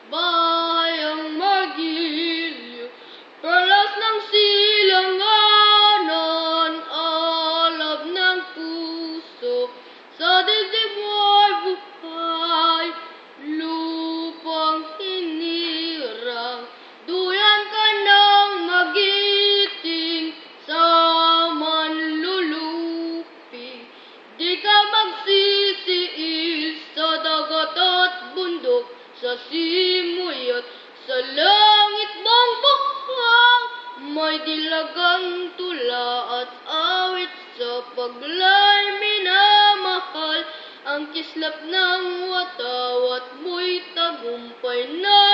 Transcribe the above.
Bayang magiliw, perlas ng silanganan, alab ng puso, sa dibdib mo'y buhay, lupang hinirang, duyan ka ng magiting, sa manluluping, di ka magsisiil sa dagat at bundok, sa simoy at sa langit mong bukhang, may dilagang tula at awit sa paglay minamahal, ang kislap ng watawat mo'y tagumpay na